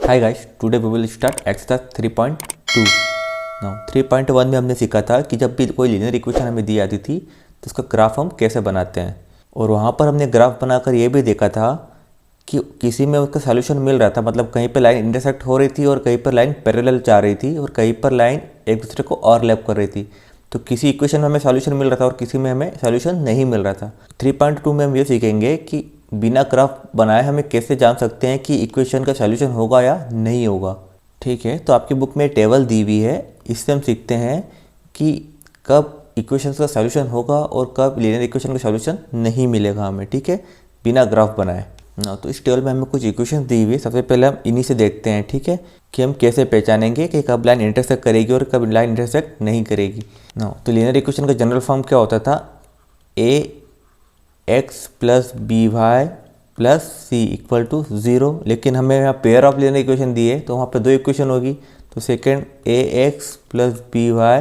Hi guys, today we will start exercise 3.2। Now 3.1 में हमने सीखा था कि जब भी कोई लीनियर इक्वेशन हमें दी जाती थी तो उसका ग्राफ हम कैसे बनाते हैं, और वहाँ पर हमने ग्राफ बनाकर ये भी देखा था कि किसी में उसका सॉल्यूशन मिल रहा था, मतलब कहीं पर लाइन इंटरसेक्ट हो रही थी और कहीं पर लाइन पैरेलल जा रही थी और कहीं पर लाइन एक दूसरे को ओवरलैप कर रही थी। तो किसी इक्वेशन में हमें सॉल्यूशन मिल रहा था और किसी में हमें सॉल्यूशन नहीं मिल रहा था। 3.2 में हम ये सीखेंगे कि बिना ग्राफ बनाए हमें कैसे जान सकते हैं कि इक्वेशन का सॉल्यूशन होगा या नहीं होगा। ठीक है, तो आपकी बुक में टेबल दी हुई है, इससे हम सीखते हैं कि कब इक्वेशन का सॉल्यूशन होगा और कब लीनियर इक्वेशन का सॉल्यूशन नहीं मिलेगा हमें। ठीक है, बिना ग्राफ बनाए ना। तो इस टेबल में हमें कुछ इक्वेशन दी हुई है। सबसे पहले हम इन्हीं से देखते हैं, ठीक है, कि हम कैसे पहचानेंगे कि कब लाइन इंटरसेक्ट करेगी और कब लाइन इंटरसेक्ट नहीं करेगी ना। तो लीनियर इक्वेशन का जनरल फॉर्म क्या होता था? ax plus B Y plus C equal to 0। लेकिन हमें यहाँ पेयर ऑफ लीनियर इक्वेशन दी है तो वहाँ पे दो इक्वेशन होगी। तो second ax plus B Y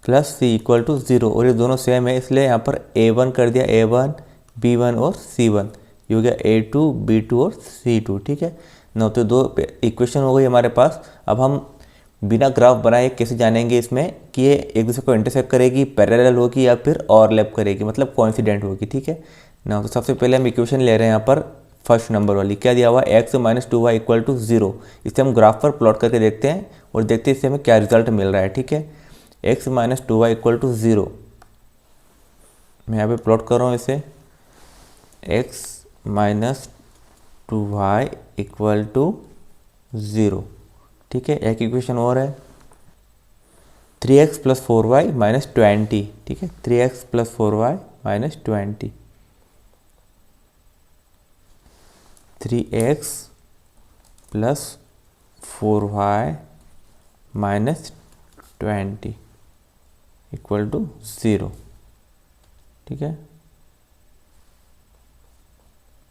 plus C equal to 0, और ये दोनों सेम है इसलिए यहाँ पर a1 कर दिया, a1 b1 और c1। ये हो गया a2 b2 और c2। ठीक है ना, तो दो इक्वेशन हो गई हमारे पास। अब हम बिना ग्राफ बनाए कैसे जानेंगे इसमें कि ये एक दूसरे को इंटरसेक्ट करेगी, पैरेलल होगी या फिर ओवरलैप करेगी, मतलब कोइंसिडेंट होगी। ठीक है ना, तो सबसे पहले हम इक्वेशन ले रहे हैं यहाँ पर फर्स्ट नंबर वाली। क्या दिया हुआ? x minus 2y equal to 0। इसे हम ग्राफ पर प्लॉट करके देखते हैं और देखते हैं इससे हमें क्या रिजल्ट मिल रहा है। ठीक है, x minus 2y equal to 0, मैं यहाँ पे प्लॉट कर रहा हूँ इसे। x minus 2y equal to 0। ठीक है, एक इक्वेशन और है 3x प्लस 4y माइनस 20। ठीक है, 3x plus 4y minus 20, 3x plus 4y minus 20 equal to 0। ठीक है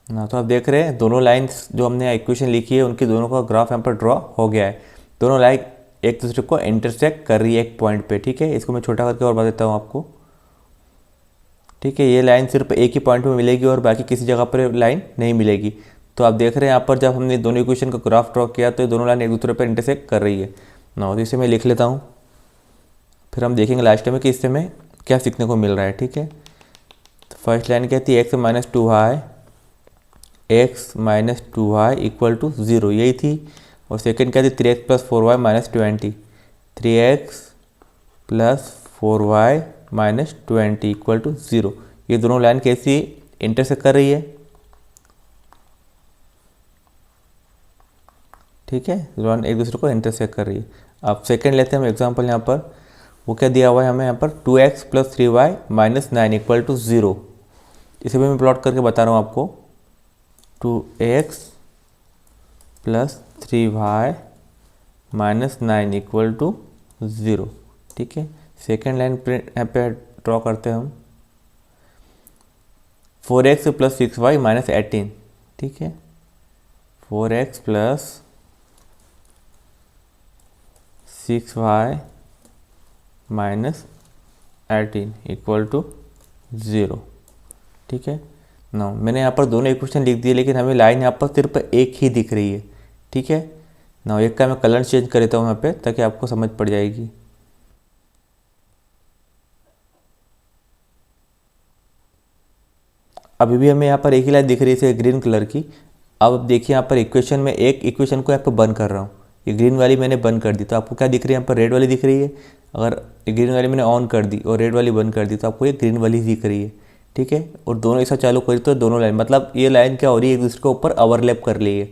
ना, तो आप देख रहे हैं दोनों लाइंस जो हमने इक्वेशन लिखी है उनकी दोनों का ग्राफ यहाँ पर ड्रॉ हो गया है। दोनों लाइन एक दूसरे को इंटरसेक्ट कर रही है एक पॉइंट पे। ठीक है, इसको मैं छोटा करके और बता देता हूँ आपको। ठीक है, ये लाइन सिर्फ एक ही पॉइंट पे मिलेगी और बाकी किसी जगह पर लाइन नहीं मिलेगी। तो आप देख रहे हैं यहाँ पर जब हमने दोनों इक्वेशन का ग्राफ ड्रॉ किया तो ये दोनों लाइन एक दूसरे पर इंटरसेक्ट कर रही है ना। तो इसे मैं लिख लेता हूँ, फिर हम देखेंगे लास्ट में कि इससे हमें क्या सीखने को मिल रहा है। ठीक है, तो फर्स्ट लाइन कहती है x minus 2y, x minus 2y equal to 0, यही थी। और सेकेंड क्या थी? 3x plus 4y minus 20, 3x plus 4y minus 20 equal to 0। ये दोनों लाइन कैसी इंटरसेक्ट कर रही है? ठीक है, लाइन एक दूसरे को इंटरसेक्ट कर रही है। अब सेकेंड लेते हैं हम एग्जाम्पल यहाँ पर। वो क्या दिया हुआ है हमें यहाँ पर? 2x plus 3y minus 9 equal to 0। इसे भी मैं प्लॉट करके बता रहा हूँ आपको। 2x plus 3y minus 9 equal to 0। ठीक है, सेकेंड लाइन यहाँ पे ड्रॉ करते हैं हम। 4x plus 6y minus 18। ठीक है, 4x plus 6y minus 18 equal to 0। ठीक है ना, मैंने यहाँ पर दोनों इक्वेशन लिख दिए लेकिन हमें लाइन यहाँ पर सिर्फ एक ही दिख रही है। ठीक है ना, एक का मैं कलर चेंज कर देता हूँ यहाँ पे ताकि आपको समझ पड़ जाएगी। अभी भी हमें यहाँ पर एक ही लाइन दिख रही है ग्रीन कलर की। अब देखिए यहाँ पर इक्वेशन में एक इक्वेशन को यहाँ पर बंद कर रहा हूँ। ये ग्रीन वाली मैंने बंद कर दी तो आपको क्या दिख रही है? यहाँ पर रेड वाली दिख रही है। अगर ग्रीन वाली मैंने ऑन कर दी और रेड वाली बंद कर दी तो आपको ये ग्रीन वाली दिख रही है। ठीक है, और दोनों ऐसा चालू करी तो दोनों लाइन, मतलब ये लाइन क्या हो रही है? एक दूसरे के ऊपर ओवरलैप कर रही है,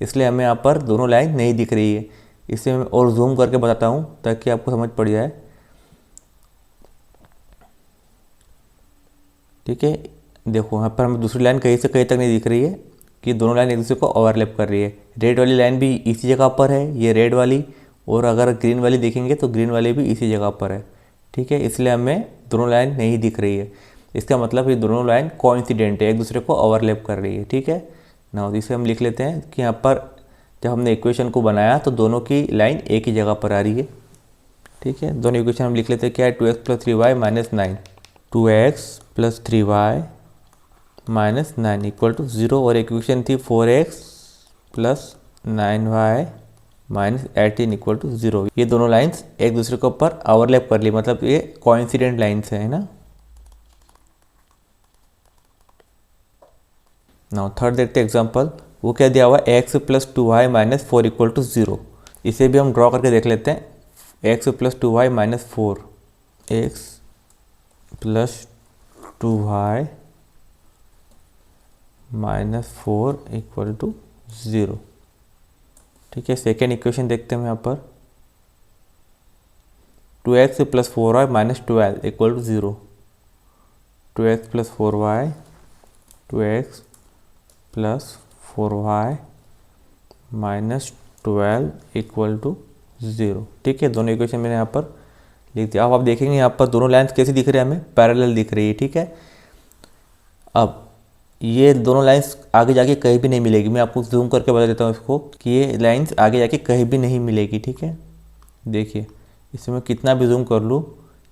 इसलिए हमें यहाँ पर दोनों लाइन नहीं दिख रही है। इसे मैं और जूम करके बताता हूँ ताकि आपको समझ पड़ जाए। ठीक है, देखो यहाँ पर हमें दूसरी लाइन कहीं से कहीं तक नहीं दिख रही है कि दोनों लाइन एक दूसरे को ओवरलैप कर रही है। रेड वाली लाइन भी इसी जगह पर है, ये रेड वाली, और अगर ग्रीन वाली देखेंगे तो ग्रीन वाली भी इसी जगह पर है। ठीक है, इसलिए हमें दोनों लाइन नहीं दिख रही है। इसका मतलब ये दोनों लाइन कोइंसिडेंट है, एक दूसरे को ओवरलैप कर रही है। ठीक है ना, इसे हम लिख लेते हैं कि यहाँ पर जब हमने इक्वेशन को बनाया तो दोनों की लाइन एक ही जगह पर आ रही है। ठीक है, दोनों इक्वेशन हम लिख लेते हैं। क्या है? 2x plus 3y minus 9, 2x plus 3y minus 9 equal to 0, और इक्वेशन थी 4x plus 9y minus 18 equal to 0। ये दोनों लाइंस एक दूसरे के ऊपर ओवरलैप कर ली, मतलब ये कोइंसिडेंट लाइंस है ना। नाउ थर्ड देखते हैं एग्जांपल। वो क्या दिया हुआ है, x plus 2y minus 4 equal to 0। इसे भी हम ड्रॉ करके देख लेते हैं। x plus 2y minus 4, x plus 2y minus 4 equal to 0। ठीक है, सेकेंड इक्वेशन देखते हैं यहाँ पर। 2x plus 4y minus 12 equal to 0। 2x plus 4y, 2x plus 4y minus 12 equal to 0। ठीक है, दोनों इक्वेशन मैंने यहाँ पर लिख दिया। अब आप देखेंगे यहाँ पर दोनों लाइन्स कैसी दिख रही है, हमें पैरेलल दिख रही है। ठीक है, अब ये दोनों लाइन्स आगे जाके कहीं भी नहीं मिलेगी। मैं आपको जूम करके बता देता हूँ इसको कि ये लाइन्स आगे जाके कहीं भी नहीं मिलेगी। ठीक है, देखिए इसमें कितना भी जूम कर लूँ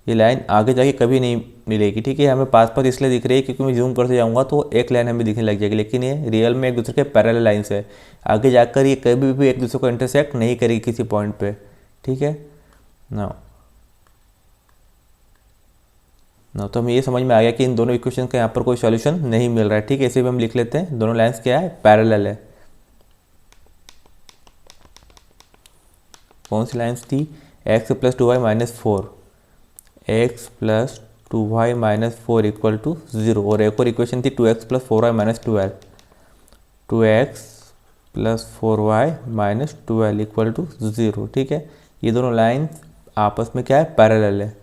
ये लाइन आगे जाके कभी नहीं मिलेगी। ठीक है, हमें पास पास इसलिए दिख रही है क्योंकि मैं जूम करते जाऊँगा तो एक लाइन हमें दिखने लग जाएगी, लेकिन ये रियल में एक दूसरे के पैरेलल लाइन्स है। आगे जाकर ये कभी भी एक दूसरे को इंटरसेक्ट नहीं करेगी किसी पॉइंट पे। ठीक है ना, तो हमें ये समझ में आ गया कि इन दोनों इक्वेशन का यहाँ पर कोई सॉल्यूशन नहीं मिल रहा है। ठीक है, इसे भी हम लिख लेते हैं, दोनों लाइन्स क्या है, पैरेलल है। कौन सी लाइन्स थी, x plus 2y minus 4, x plus 2y minus 4 equal to 0। और एक और इक्वेशन थी 2x plus 4y minus 12, 2x plus 4y minus 12 equal to 0। ठीक है, ये दोनों लाइन्स आपस में क्या है, पैरेलल है।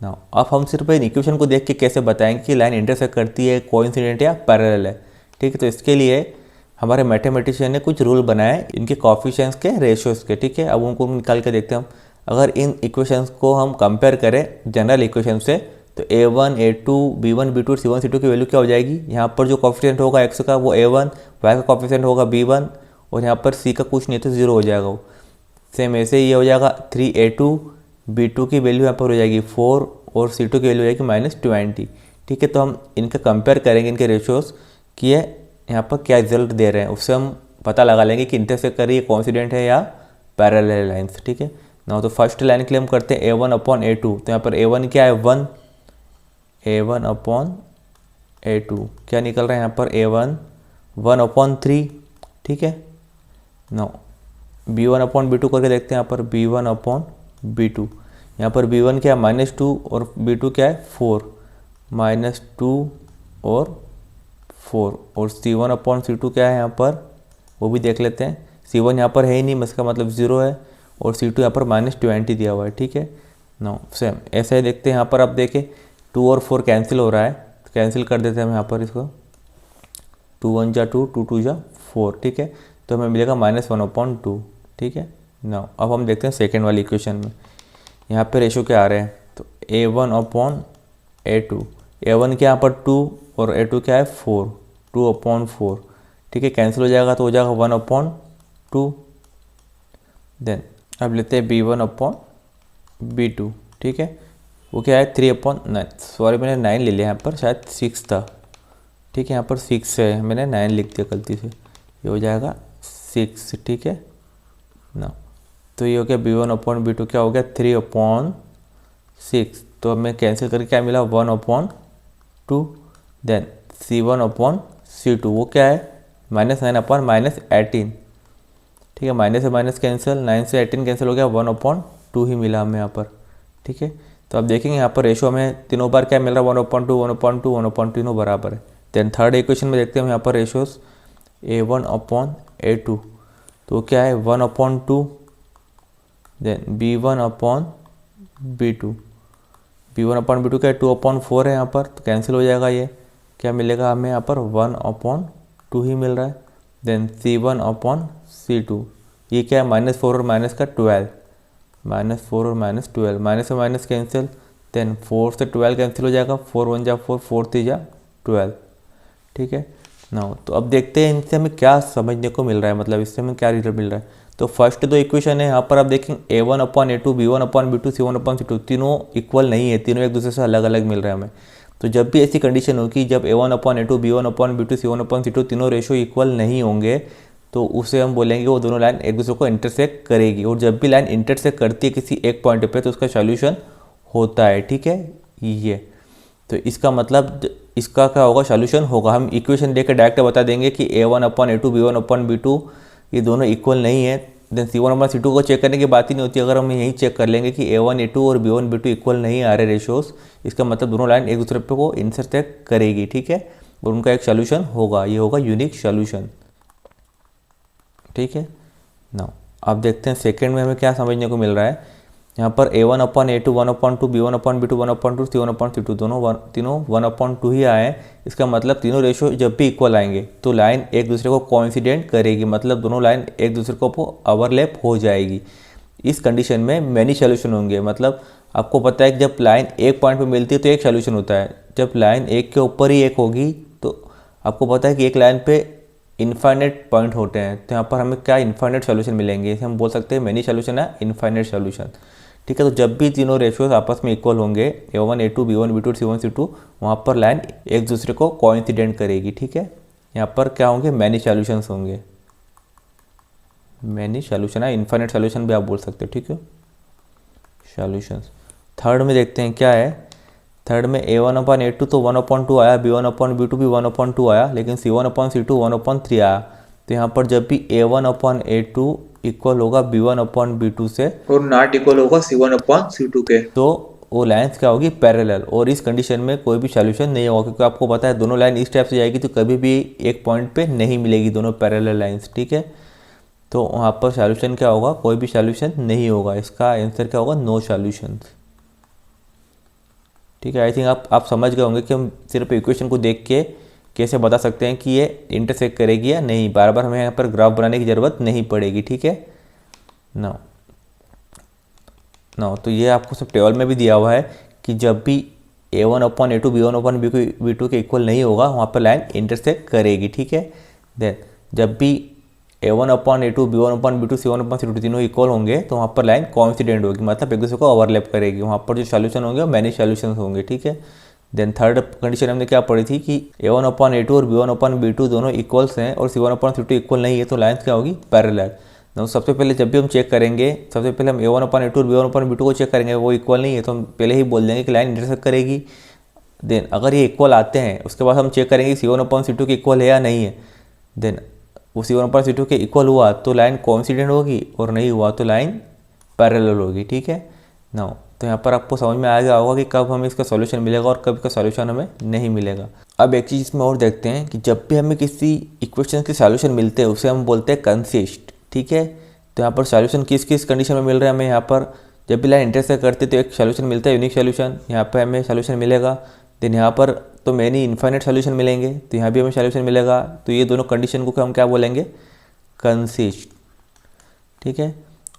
नाउ अब हम सिर्फ इन इक्वेशन को देख के कैसे बताएंगे कि लाइन इंटरसेक्ट करती है, कोइंसिडेंट या पैरेलल है। ठीक है, तो इसके लिए हमारे मैथमेटिशियन ने कुछ रूल बनाए इनके कोएफिशिएंट्स के, रेशियोज के। ठीक है, अब उनको निकाल के देखते हैं हम। अगर इन इक्वेशंस को हम कंपेयर करें जनरल इक्वेशन से तो a1, a2, b1, b2, c1, c2 की वैल्यू क्या हो जाएगी। यहाँ पर जो कोएफिशिएंट होगा x का वो a1, y का कोएफिशिएंट होगा b1 और यहाँ पर c का कुछ नहीं तो 0 हो जाएगा वो। सेम ऐसे ही ये हो जाएगा 3a2, b2 की वैल्यू यहाँ पर हो जाएगी 4 और c2 की वैल्यू हो जाएगी -20। ठीक है, तो हम इनका कंपेयर करेंगे, इनके रेशियोज कि ये यहाँ पर क्या रिजल्ट दे रहे हैं, उससे हम पता लगा लेंगे कि इंटरसेक्ट कर रही है, कोइंसिडेंट है या पैरेलल लाइन्स। ठीक है ना, तो फर्स्ट लाइन के लिए हम करते हैं a1 अपॉन a2। तो यहाँ पर a1 क्या है, 1, a1 अपॉन a2 क्या निकल रहा है यहाँ पर a1 1 अपॉन 3। ठीक है ना, b1 अपॉन b2 करके देखते हैं। यहाँ पर b1 अपॉन b2, यहाँ पर b1 क्या है -2 और b2 क्या है 4, -2 और 4। और c1 अपॉन c2 क्या है यहाँ पर, वो भी देख लेते हैं। c1 यहाँ पर है ही नहीं, इसका मतलब 0 है और c2 यहाँ पर -20 दिया हुआ है। ठीक है नो, सेम ऐसा ही देखते हैं। यहाँ पर आप देखें 2 और 4 कैंसिल हो रहा है, तो कैंसिल कर देते हैं हम यहाँ पर इसको। 2 1 जा 2, 2 2 जा 4। ठीक है, तो हमें मिलेगा -1/2। ठीक है नो, अब हम देखते हैं सेकेंड वाली इक्वेशन में। यहाँ पे रेशो क्या आ रहे हैं, तो a1 अपॉन a2, a1 क्या यहाँ पर 2 और a2 क्या है 4, 2/4। ठीक है, कैंसिल हो जाएगा तो हो जाएगा 1/2। देन अब लेते हैं b1 अपॉन b2। ठीक है, वो क्या है 3/9, सॉरी मैंने 9 ले लिया यहाँ पर, शायद 6 था। ठीक है, यहाँ पर 6 है, मैंने 9 लिख दिया गलती से, ये हो जाएगा 6। ठीक है ना, तो ये हो गया b1 अपॉन b2 क्या हो गया 3/6। तो हमें कैंसिल करके क्या मिला 1/2। देन c1 अपॉन c2 वो क्या है -9 अपॉन -18। ठीक है, माइनस से माइनस कैंसिल, 9 से 18 कैंसिल हो गया, 1/2 ही मिला हमें यहाँ पर। ठीक है, तो आप देखेंगे यहाँ पर रेशो हमें तीनों बार क्या मिल रहा है 1/2, 1/2, 1/2 तीनों बराबर है। देन थर्ड इक्वेशन में देखते हैं हम यहाँ पर रेशोज a1 अपॉन a2, तो क्या है 1/2। Then b1 upon b2, b1 upon b2 क्या है 2/4 है यहाँ पर, तो कैंसिल हो जाएगा। ये क्या मिलेगा हमें यहाँ पर 1/2 ही मिल रहा है। देन c1 अपॉन c2, ये क्या है -4 और माइनस का 12, -4 और -12, माइनस से माइनस कैंसिल। देन 4 से 12 कैंसिल हो जाएगा, 4 1 जा 4, 4 3 जा 12। ठीक है ना, तो अब देखते हैं इनसे हमें क्या समझने को मिल रहा है, मतलब इससे हमें क्या रिजल्ट मिल रहा है। तो फर्स्ट दो इक्वेशन है यहाँ पर आप देखेंगे a1 upon a2, b1 upon b2, c1 upon c2 तीनों इक्वल नहीं है, तीनों एक दूसरे से अलग अलग मिल रहे हैं हमें। तो जब भी ऐसी कंडीशन होगी जब a1 upon a2, b1 upon b2, c1 upon c2 तीनों रेशो इक्वल नहीं होंगे, तो उसे हम बोलेंगे वो दोनों लाइन एक दूसरे को इंटरसेक्ट करेगी। और जब भी लाइन इंटरसेक्ट करती है किसी एक पॉइंट पे तो उसका सॉल्यूशन होता है, ठीक है। ये तो इसका मतलब इसका क्या होगा, सॉल्यूशन होगा। हम इक्वेशन देकर डायरेक्ट बता देंगे कि a1/a2 b1/b2 ये दोनों इक्वल नहीं है। देन c1/c2 को चेक करने की बात ही नहीं होती। अगर हम यही चेक कर लेंगे कि a1a2 और b1b2 इक्वल नहीं आ रहे रेशोज, इसका मतलब दोनों लाइन एक दूसरे पे को इंटरसेक्ट करेगी, ठीक है, और उनका एक सॉल्यूशन होगा। ये होगा यूनिक सॉल्यूशन, ठीक है। नाउ अब देखते हैं सेकंड में हमें क्या समझने को मिल रहा है। यहाँ पर a1/a2 1/2, b1/b2 1/2, c1/c2 तीनों 1/2 ही आए हैं। इसका मतलब तीनों रेशो जब भी इक्वल आएंगे तो लाइन एक दूसरे को कोइंसिडेंट करेगी, मतलब दोनों लाइन एक दूसरे को ओवरलैप हो जाएगी। इस कंडीशन में मैनी सॉल्यूशन होंगे। मतलब आपको पता है कि जब लाइन एक पॉइंट पे मिलती है तो एक सॉल्यूशन होता है, जब लाइन एक के ऊपर ही एक होगी तो आपको पता है कि एक लाइन पे इनफाइनेट पॉइंट होते हैं। तो यहाँ पर हमें क्या इनफाइनेट सॉल्यूशन मिलेंगे, इसे हम बोल सकते हैं मैनी सॉल्यूशन है इनफाइनेट सॉल्यूशन, ठीक है। तो जब भी तीनों रेशियोज आपस में इक्वल होंगे a1a2 b1b2 c1c2, वहाँ पर लाइन एक दूसरे को कोइंसिडेंट करेगी, ठीक है। यहाँ पर क्या होंगे, मैनी सॉल्यूशंस होंगे। मैनी सॉल्यूशन है इनफाइनेट सॉल्यूशन भी आप बोल सकते हो, ठीक है, सॉल्यूशंस। थर्ड में देखते हैं क्या है। थर्ड में a1/a2 तो 1/2 आया, b1/b2 भी 1/2 आया, लेकिन c1/c2 1/3 आया। तो यहाँ पर जब भी a1/a2 इक्वल होगा b1/b2 से और नॉट इक्वल होगा c1/c2 के, तो वो लाइन्स क्या होगी, पैरेलल। और इस कंडीशन में कोई भी सॉल्यूशन नहीं होगा, क्योंकि आपको पता है दोनों लाइन इस टाइप से जाएगी तो कभी भी एक पॉइंट पे नहीं मिलेगी दोनों पैरेलल लाइन्स, ठीक है। तो वहाँ पर सॉल्यूशन क्या होगा, कोई भी सॉल्यूशन नहीं होगा। इसका आंसर क्या होगा, नो सॉल्यूशन, ठीक है। आई थिंक आप समझ गए होंगे कि हम सिर्फ इक्वेशन को देख के कैसे बता सकते हैं कि ये इंटरसेक्ट करेगी या नहीं। बार बार हमें यहाँ पर ग्राफ बनाने की ज़रूरत नहीं पड़ेगी, ठीक है। ना तो ये आपको सब टेबल में भी दिया हुआ है कि जब भी a1/a2 b1/b2 के इक्वल नहीं होगा वहाँ पर लाइन इंटरसेक्ट करेगी, ठीक है। देन जब भी a1/a2 b1/b2 c1/c2 तीनों इक्वल होंगे तो वहाँ पर लाइन कोइंसिडेंट होगी, मतलब एक दूसरे को ओवरलैप करेगी। वहाँ पर जो सॉल्यूशन होंगे वो मैनी सॉल्यूशंस होंगे, ठीक है। देन थर्ड कंडीशन हमने क्या पढ़ी थी कि a1/a2 और b1/b2 दोनों इक्वल्स हैं और c1/c2 इक्वल नहीं है, तो लाइन्स क्या होगी, पैरेलल। तो सबसे पहले जब भी हम चेक करेंगे, सबसे पहले हम a1/a2 और b1/b2 को चेक करेंगे, वो इक्वल नहीं है तो हम पहले ही बोल देंगे कि लाइन इंटरसेक्ट करेगी। देन अगर ये इक्वल आते हैं उसके बाद हम चेक करेंगे c1/c2 के इक्वल है या नहीं है। देन वो c1/c2 के इक्वल हुआ तो लाइन कोइंसिडेंट होगी, और नहीं हुआ तो लाइन पैरेलल होगी, ठीक है ना। तो यहाँ पर आपको समझ में आ गया होगा कि कब हमें इसका सॉल्यूशन मिलेगा और कब इसका सॉल्यूशन हमें नहीं मिलेगा। अब एक चीज़ इसमें और देखते हैं कि जब भी हमें किसी इक्वेशन के सॉल्यूशन मिलते हैं उसे हम बोलते हैं कंसिस्ट, ठीक है। तो यहाँ पर सॉल्यूशन किस किस कंडीशन में मिल रहा है हमें, यहाँ पर जब भी लाइन इंटरसेक्ट करते तो एक सॉल्यूशन मिलता है यूनिक सॉल्यूशन, यहाँ पर हमें सॉल्यूशन मिलेगा। देन यहाँ पर तो मैनी इनफाइनेट सॉल्यूशन मिलेंगे, तो यहाँ भी हमें सॉल्यूशन मिलेगा। तो ये दोनों कंडीशन को हम क्या बोलेंगे, कंसिस्ट, ठीक है।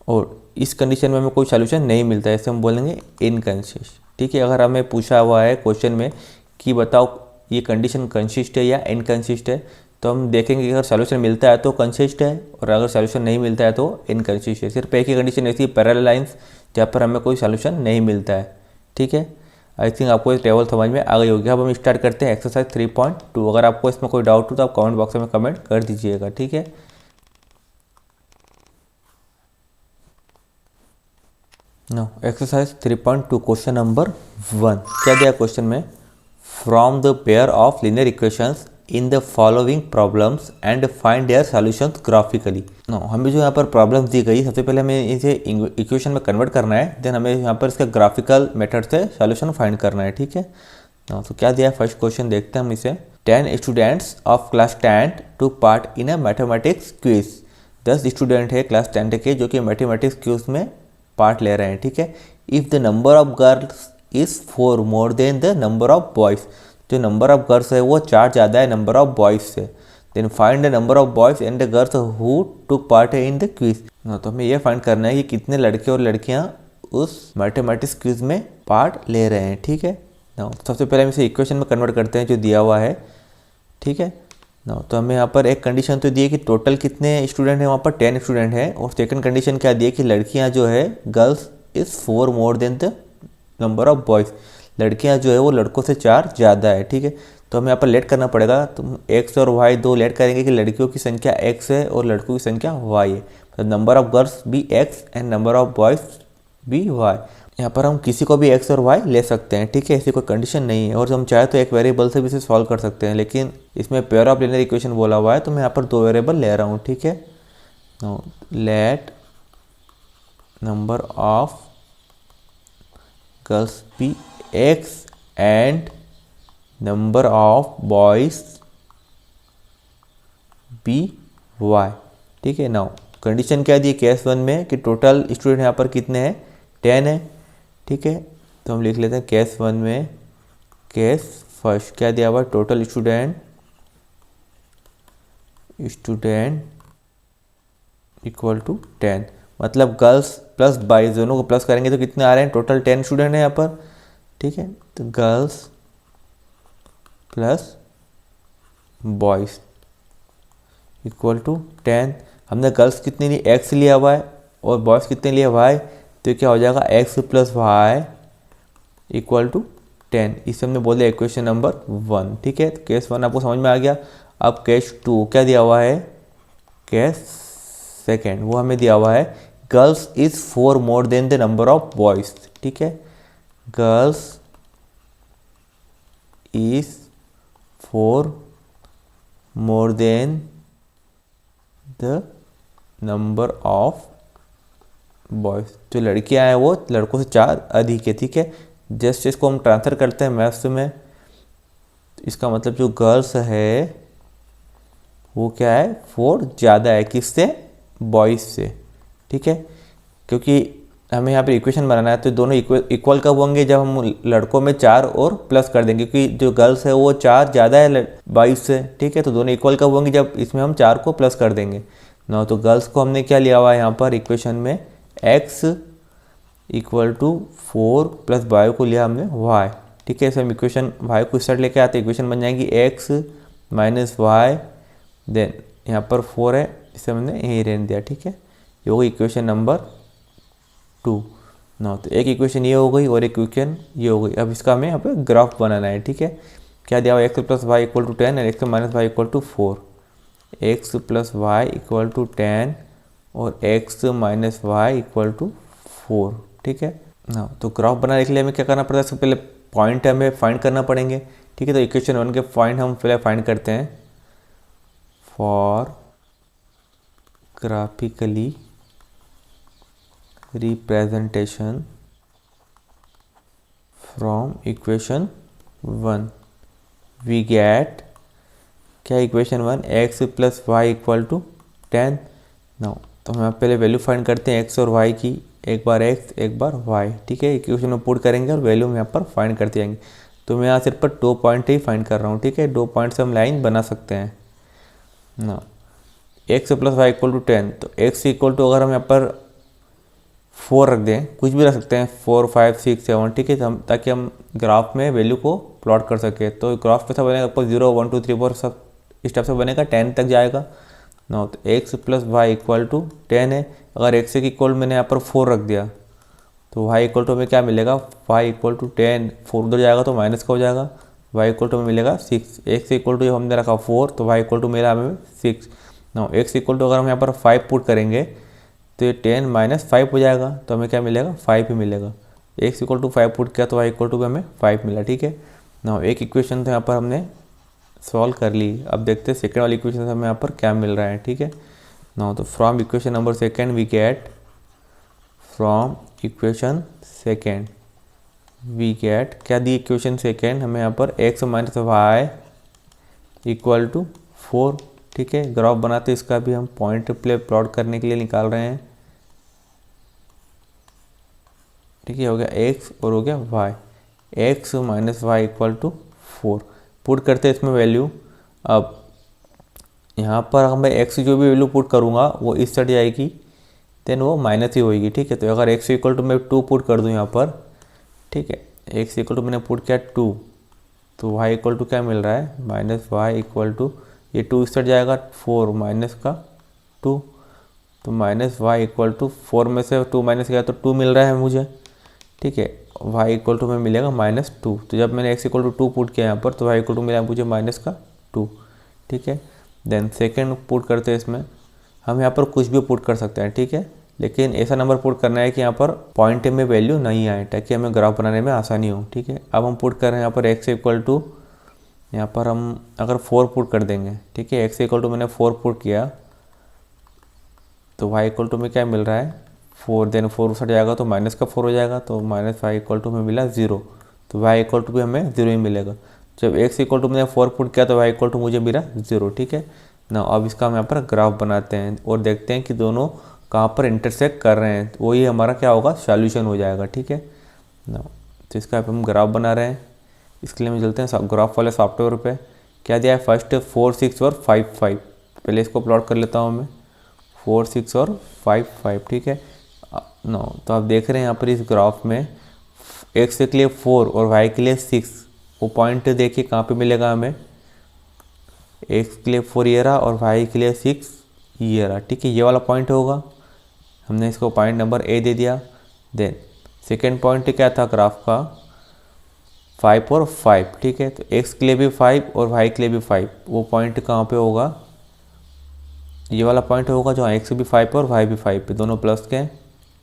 और इस कंडीशन में हमें कोई सॉल्यूशन नहीं मिलता है, इसे हम बोलेंगे इनकंसिस्ट, ठीक है। अगर हमें पूछा हुआ है क्वेश्चन में कि बताओ ये कंडीशन कंसिस्ट है या इनकंसिस्ट है, तो हम देखेंगे कि अगर सॉल्यूशन मिलता है तो कंसिस्ट है, और अगर सॉल्यूशन नहीं मिलता है तो इनकंसिस्ट है। सिर्फ एक ही कंडीशन ऐसी है, पैरेलल लाइंस, जहाँ पर हमें कोई सॉल्यूशन नहीं मिलता है, ठीक है। आई थिंक आपको ये टेबल समझ में आ गई होगी। अब हम स्टार्ट करते हैं एक्सरसाइज 3.2। अगर आपको इसमें कोई डाउट हो तो आप कमेंट बॉक्स में कमेंट कर दीजिएगा, ठीक है। नो एक्सरसाइज 3.2 क्वेश्चन नंबर 1 क्या दिया क्वेश्चन में, from the pair of linear equations in the following problems and find their solutions graphically. No हमें जो यहाँ पर प्रॉब्लम्स दी गई, सबसे पहले हमें इसे इक्वेशन में कन्वर्ट करना है, देन हमें यहाँ पर इसका ग्राफिकल मेथड से सॉल्यूशन फाइंड करना है, ठीक है। तो क्या दिया फर्स्ट क्वेश्चन, देखते हैं हम इसे। 10 students of class 10 took part in a mathematics quiz. 10 student है क्लास 10 के जो कि मैथमेटिक्स क्विज में पार्ट ले रहे हैं, ठीक है। If the number of girls is 4 more than the number of boys, जो नंबर ऑफ गर्ल्स है वो 4 ज़्यादा है नंबर ऑफ बॉयज़ से। Then find the number of boys and the girls who took part in the quiz. तो हमें ये find करना है कि कितने लड़के और लड़कियाँ उस मैथमेटिक्स क्विज में पार्ट ले रहे हैं, ठीक है। सबसे पहले हम इसे इक्वेशन में कन्वर्ट करते हैं जो दिया हुआ है, ठीक है। तो हमें यहाँ पर एक कंडीशन तो दी है कि टोटल कितने स्टूडेंट हैं, वहाँ पर 10 स्टूडेंट हैं। और सेकंड कंडीशन क्या दी है कि लड़कियाँ जो है girls is 4 more than the number of boys, लड़कियाँ जो है वो लड़कों से 4 ज़्यादा है, ठीक है। तो हमें यहाँ पर लेट करना पड़ेगा। तो एक्स और वाई दो लेट करेंगे कि लड़कियों की संख्या एक्स है और लड़कों की संख्या वाई है। तो number of girls be x and number of boys be y. यहाँ पर हम किसी को भी एक्स और वाई ले सकते हैं, ठीक है, ऐसी कोई कंडीशन नहीं है। और हम चाहे तो एक वेरिएबल से भी इसे सॉल्व कर सकते हैं, लेकिन इसमें पेयर ऑफ लीनियर इक्वेशन बोला हुआ है तो मैं यहाँ पर दो वेरिएबल ले रहा हूँ, ठीक है। Now let number of girls be x and number of boys be y, ठीक है। नाउ कंडीशन क्या दी केस 1 में कि टोटल स्टूडेंट यहाँ पर कितने हैं, 10 है, ठीक है। तो हम लिख लेते हैं केस 1 में, केस फर्स्ट क्या दिया हुआ, टोटल स्टूडेंट इक्वल टू 10, मतलब गर्ल्स प्लस बॉयज दोनों को प्लस करेंगे तो कितने आ रहे हैं, टोटल 10 स्टूडेंट है यहाँ पर, ठीक है। तो girls plus boys equal to 10। हमने गर्ल्स कितने ली, एक्स लिया हुआ है और बॉयज़ कितने लिए, वाई। तो क्या हो जाएगा, x plus y equal to 10। इसे हमने बोले इक्वेशन नंबर 1, ठीक है। तो केस 1 आपको समझ में आ गया। अब केस 2 क्या दिया हुआ है, केस सेकेंड वो हमें दिया हुआ है girls is 4 more than the number of boys, ठीक है। Girls is 4 more than the number of boys. जो लड़कियां हैं वो लड़कों से 4 अधिक है, ठीक है। जस्ट इसको हम ट्रांसफर करते हैं मैथ्स में, तो इसका मतलब जो गर्ल्स है वो क्या है, 4 ज़्यादा है किससे, बॉयज़ से, ठीक है। क्योंकि हमें यहाँ पर इक्वेशन बनाना है तो दोनों इक्वल कब होंगे, जब हम लड़कों में 4 और प्लस कर देंगे, क्योंकि जो गर्ल्स है वो 4 ज़्यादा है बॉयज़ से, ठीक है। तो दोनों इक्वल कब होंगे, जब इसमें हम 4 को प्लस कर देंगे ना। तो गर्ल्स को हमने क्या लिया हुआ है यहाँ पर इक्वेशन में, x equal to 4 plus y को लिया हमने y, ठीक है। इसे हम इक्वेशन y को इस साइड लेके आते हैं, इक्वेशन बन जाएगी x माइनस वाई, देन यहाँ पर 4 है, इसे हमने यहीं रहने दिया, ठीक है। ये हो गई इक्वेशन नंबर 2 ना। तो एक इक्वेशन ये हो गई और एक इक्वेशन ये हो गई। अब इसका हमें यहाँ पे ग्राफ बनाना है, ठीक है। क्या दिया हुआ, x plus y equal to 10 और x minus y equal to 4, x plus y equal to 10 और x minus y equal to 4, ठीक है ना। तो ग्राफ बनाने के लिए हमें क्या करना पड़ता है, सबसे पहले पॉइंट हमें फाइंड करना पड़ेंगे, ठीक है। तो इक्वेशन 1 के पॉइंट हम पहले फाइंड करते हैं। For graphically representation from equation 1 we get क्या, equation 1 x plus y equal to 10 now. तो हम पहले वैल्यू फाइंड करते हैं एक्स और वाई की, एक बार एक्स एक बार वाई, ठीक है। इक्वेशन में पुट करेंगे और वैल्यू हम यहाँ पर फाइंड करते जाएंगे। तो मैं यहाँ सिर्फ पर 2 पॉइंट ही फाइंड कर रहा हूँ, ठीक है। 2 पॉइंट से हम लाइन बना सकते हैं ना। X plus y equal to 10, तो एक्स इक्वल टू अगर हम यहाँ पर 4 रख दें, कुछ भी रख सकते हैं 4 5 6 7, ठीक है। हम ताकि हम ग्राफ में वैल्यू को प्लॉट कर सके। तो ग्राफ कैसा बनेगा, आपको 0 1 2 3 4 सब इस टाइप से बनेगा, 10 तक जाएगा ना। तो x plus y equal to 10 है। अगर एक्स के इक्वल मैंने यहाँ पर 4 रख दिया तो वाई इक्वल टू हमें क्या मिलेगा, वाई इक्वल टू 10, 4 उधर जाएगा तो माइनस का हो जाएगा, वाई इक्वल टू हमें मिलेगा 6। एक्स इक्वल टू हमने रखा 4 तो वाई इक्वल टू मिला हमें 6 ना। एक्स इक्वल टू अगर हम यहाँ पर 5 पुट करेंगे तो ये 10 माइनस 5 हो जाएगा, तो हमें क्या मिलेगा, 5 ही मिलेगा। एक्स इक्वल टू 5 पुट किया तो वाई इक्वल टू हमें 5 मिला, ठीक है ना। एक इक्वेशन तो यहाँ पर हमने सॉल्व कर ली। अब देखते हैं सेकेंड वाली इक्वेशन से हमें यहाँ पर क्या मिल रहा है, ठीक है ना। तो from equation number second we get, from equation second we get क्या दी इक्वेशन सेकेंड हमें यहाँ पर x minus y equal to 4, ठीक है। ग्राफ बनाते इसका भी हम पॉइंट प्ले प्लॉट करने के लिए निकाल रहे हैं, ठीक है। हो गया एक्स और हो गया y, x minus y equal to 4 put करते हैं इसमें वैल्यू। अब यहाँ पर हम एक्स जो भी वैल्यू पुट करूँगा वो इस साइड जाएगी, देन वो माइनस ही होगी, ठीक है। तो अगर एक्स इक्वल टू मैं 2 पुट कर दूँ यहाँ पर, ठीक है, एक्स इक्वल टू मैंने पुट किया 2, तो वाई इक्वल टू क्या मिल रहा है, माइनस वाई इक्वल टू ये 2 इस साइड जाएगा, 4 माइनस का 2, तो माइनस वाई इक्वल टू 4 में से 2 माइनस गया तो 2 मिल रहा है मुझे, ठीक है। y इक्वल टू में मिलेगा -2। तो जब मैंने x इक्वल टू 2 पुट किया यहाँ पर तो y इक्वल टू मिला मुझे -2। ठीक है, देन सेकेंड पुट करते हैं इसमें। हम यहाँ पर कुछ भी पुट कर सकते हैं, ठीक है, लेकिन ऐसा नंबर पुट करना है कि यहाँ पर पॉइंट में वैल्यू नहीं आए ताकि हमें ग्राफ बनाने में आसानी हो। ठीक है, अब हम पुट कर रहे हैं यहाँ पर x इक्वल टू, यहाँ पर हम अगर 4 पुट कर देंगे। ठीक है, x इक्वल टू मैंने 4 पुट किया तो y इक्वल टू में क्या मिल रहा है 4, देन 4 उस जाएगा तो -4 हो जाएगा, तो -y इक्वल टू में मिला 0। तो y इक्वल टू भी हमें 0 ही मिलेगा। जब x इक्वल टू मैंने 4 पुट किया तो y इक्वल टू मुझे मिला 0। ठीक है ना, अब इसका हम यहाँ पर ग्राफ बनाते हैं और देखते हैं कि दोनों कहाँ पर इंटरसेक्ट कर रहे हैं, तो वही हमारा क्या होगा, सॉल्यूशन हो जाएगा। ठीक है ना, तो इसका हम ग्राफ बना रहे हैं। इसके लिए हम चलते हैं ग्राफ वाले सॉफ्टवेयर पे। क्या दिया है, फर्स्ट 4, 6 और 5, 5। पहले इसको प्लॉट कर लेता हूँ मैं, 4, 6 और 5, 5। ठीक है नो, तो आप देख रहे हैं यहाँ पर इस ग्राफ में x के लिए 4 और y के लिए 6, वो पॉइंट देखिए कहाँ पे मिलेगा हमें, x के लिए 4 ये रहा और y के लिए 6 ये रहा। ठीक है, ये वाला पॉइंट होगा, हमने इसको पॉइंट नंबर A दे दिया। देन सेकेंड पॉइंट क्या था ग्राफ का, 5 और 5। ठीक है, तो x के लिए भी 5 और y के लिए भी 5, वो पॉइंट कहाँ पे होगा, ये वाला पॉइंट होगा जो x भी 5 और y भी 5 पे, दोनों प्लस के हैं।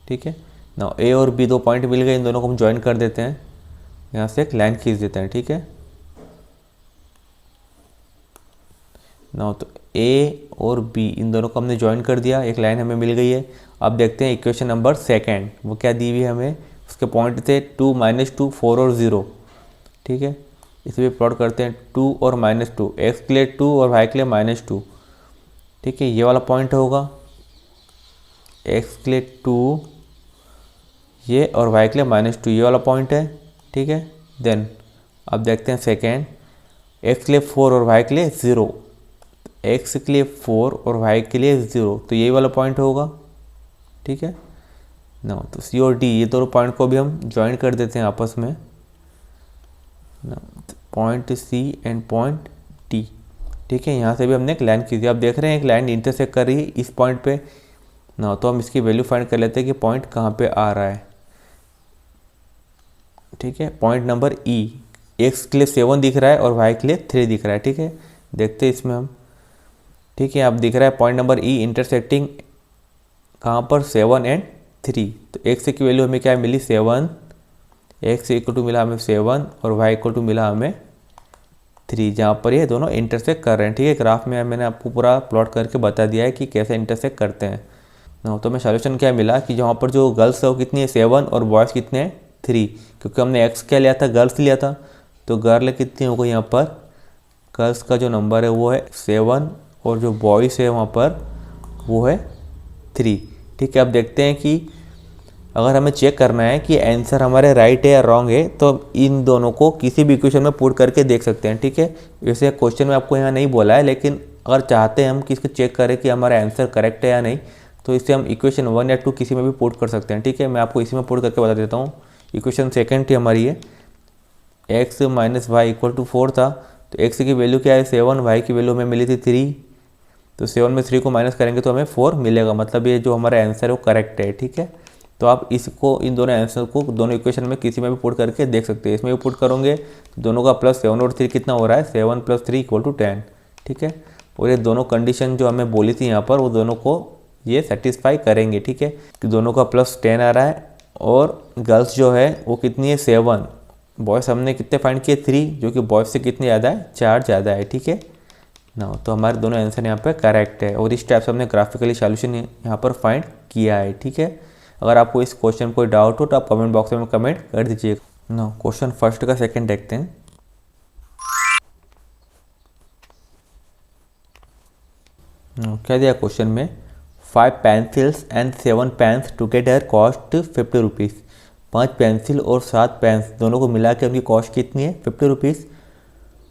ठीक है ना, a और b 2 पॉइंट मिल गए, इन दोनों को हम ज्वाइन कर देते हैं, यहाँ से एक लाइन खींच देते हैं। ठीक है ना, तो a और b इन दोनों को हमने ज्वाइन कर दिया, एक लाइन हमें मिल गई है। अब देखते हैं इक्वेशन नंबर सेकेंड, वो क्या दी हुई है हमें, उसके पॉइंट थे 2, -2, 4 और 0। ठीक है, इसे भी प्लॉट करते हैं, 2 और -2, x के लिए 2 और y के लिए -2। ठीक है, ये वाला पॉइंट होगा, x के लिए 2 ये और y के लिए -2, ये वाला पॉइंट है। ठीक है, देन अब देखते हैं सेकेंड, x के लिए 4 और y के लिए 0, x के लिए 4 और y के लिए 0, तो यही वाला पॉइंट होगा। ठीक है ना, तो C और D ये दोनों पॉइंट को भी हम ज्वाइन कर देते हैं आपस में ना, point C and point D। ठीक है, यहाँ से भी हमने एक लाइन खींची, आप देख रहे हैं एक लाइन इंटरसेक्ट कर रही है इस पॉइंट पे ना, तो हम इसकी वैल्यू फाइंड कर लेते हैं कि पॉइंट कहाँ पे आ रहा है। ठीक है, पॉइंट नंबर E, x के लिए 7 दिख रहा है और y के लिए 3 दिख रहा है। ठीक है, देखते हैं इसमें हम। ठीक है, आप दिख रहा है पॉइंट नंबर E इंटरसेक्टिंग कहाँ पर, 7 एंड 3। तो x की वैल्यू हमें क्या मिली, 7, x इक्वल टू मिला हमें 7 और y इक्वल टू मिला हमें 3, जहाँ पर ये दोनों इंटरसेक्ट कर रहे हैं। ठीक है, ग्राफ में मैंने आपको पूरा प्लॉट करके बता दिया है कि कैसे इंटरसेक्ट करते हैं ना। तो हमें सॉल्यूशन क्या मिला कि जहाँ पर जो गर्ल्स है वो कितनी है, 7 और बॉयज़ कितने हैं, 3, क्योंकि हमने x क्या लिया था, गर्ल्स लिया था, तो गर्ल कितनी हो गई, यहाँ पर गर्ल्स का जो नंबर है वो है 7 और जो बॉयज़ है वहाँ पर वो है 3। ठीक है, अब देखते हैं कि अगर हमें चेक करना है कि आंसर हमारे राइट है या रॉन्ग है, तो इन दोनों को किसी भी इक्वेशन में पुट करके देख सकते हैं। ठीक है, वैसे क्वेश्चन में आपको यहाँ नहीं बोला है, लेकिन अगर चाहते हैं हम कि इसको चेक करें कि हमारा आंसर करेक्ट है या नहीं, तो इसे हम इक्वेशन 1 या 2 किसी में भी पुट कर सकते हैं। ठीक है, मैं आपको इसी में पुट करके बता देता हूँ। इक्वेशन सेकेंड थी हमारी ये, x - y इक्वल टू 4 था, तो x की वैल्यू क्या है 7, y की वैल्यू हमें मिली थी 3, तो 7 में 3 को माइनस करेंगे तो हमें 4 मिलेगा, मतलब ये जो हमारा आंसर है वो करेक्ट है। ठीक है, तो आप इसको इन दोनों आंसर को दोनों इक्वेशन में किसी में भी पुट करके देख सकते हैं। इसमें भी पुट करोगे तो दोनों का +7 और 3 कितना हो रहा है, 7 + 3 = 10। ठीक है, और ये दोनों कंडीशन जो हमें बोली थी यहाँ पर वो दोनों को ये सेटिस्फाई करेंगे। ठीक है, कि दोनों का +10 आ रहा है और गर्ल्स जो है वो कितनी है, 7, बॉयज़ हमने कितने फाइंड किए, 3, जो कि बॉयज़ से कितने ज़्यादा है, 4 ज़्यादा है। ठीक है ना, तो हमारे दोनों आंसर यहाँ पे करेक्ट है और इस टाइप से हमने ग्राफिकली सॉल्यूशन यहाँ पर फाइंड किया है। ठीक है, अगर आपको इस क्वेश्चन कोई डाउट हो तो आप कमेंट बॉक्स में कमेंट कर दीजिएगा ना। क्वेश्चन फर्स्ट का सेकंड देखते हैं। क्या दिया क्वेश्चन में, 5 pencils and 7 pens together cost 50 rupees. 5 pencil और 7 पेन्स दोनों को मिला के उनकी कॉस्ट कितनी है, 50 rupees.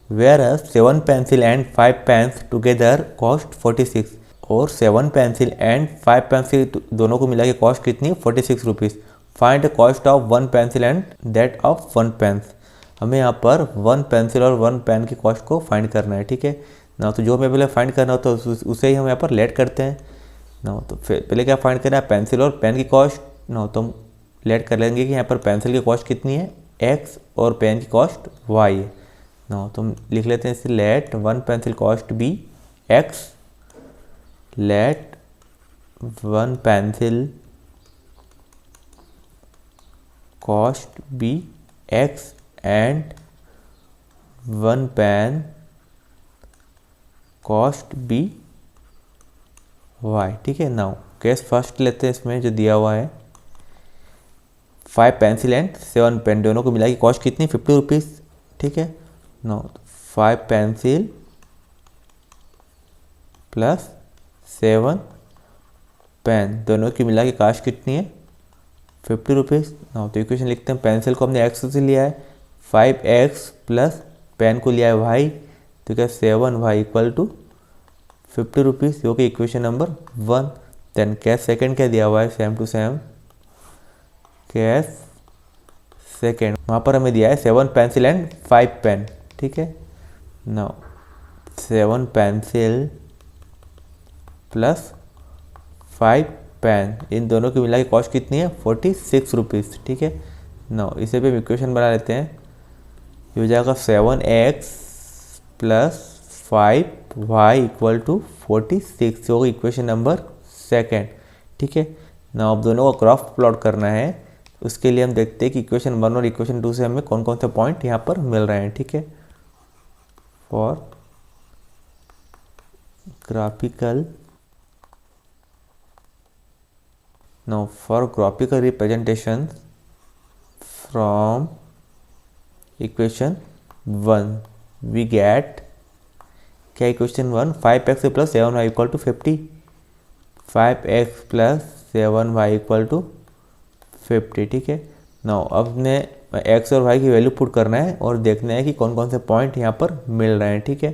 Where 7 pencil and 5 pens together cost 46, और 7 पेंसिल एंड 5 पेंसिल दोनों को मिला के कॉस्ट कितनी, 46 rupees. Find the cost of 1 pencil and that of 1 pens. हमें यहाँ पर 1 पेंसिल और 1 पेन की कॉस्ट को फाइंड करना है। ठीक है ना, तो जो हमें पहले फाइंड करना होता है उसे ही हम यहाँ पर लेट करते हैं ना। तो फिर पहले क्या फाइंड करना है, पेंसिल और पेन की कॉस्ट ना, तो हम लेट कर लेंगे कि यहाँ पर पेंसिल की कॉस्ट कितनी है x और पेन की कॉस्ट y है। नो तो हम लिख लेते हैं इसे let one pencil cost be x, let one pencil cost be x and one pen cost be y। ठीक है, नाउ केस फर्स्ट लेते हैं इसमें जो दिया हुआ है 5 पेंसिल एंड 7 पेन दोनों को मिला के कॉस्ट कितनी 50 रुपीज़। ठीक है, नो 5 पेंसिल प्लस 7 पेन दोनों की मिला के कॉस्ट कितनी है 50 रुपीज़। नो तो इक्वेशन लिखते हैं, पेंसिल को हमने x से लिया है 5x प्लस पेन को लिया है y, तो क्या 7y इक्वल टू 50 रुपीज़, जो कि equation number 1। Then case second क्या दिया हुआ है same to same, case second वहाँ पर हमें दिया है 7 पेंसिल एंड 5 पेन। ठीक है, now 7 pencil plus 5 pain in दोनों की मिला के कॉस्ट कितनी है 46 रुपीज़। ठीक है, नाउ इसे भी हम इक्वेशन बना लेते हैं, ये हो जाएगा 7x plus 5y equal to 46, जो इक्वेशन नंबर सेकेंड। ठीक है, नाउ अब दोनों को ग्राफ प्लॉट करना है, उसके लिए हम देखते हैं कि इक्वेशन 1 और इक्वेशन 2 से हमें कौन कौन से पॉइंट यहाँ पर मिल रहे हैं। ठीक है, for graphical representation from equation 1 we get क्या equation 1 5x plus 7y equal to 50, 5x plus 7y equal to 50। ठीक है, नाउ अब हमने x और y की वैल्यू पुट करना है और देखना है कि कौन कौन से पॉइंट यहाँ पर मिल रहे हैं। ठीक है,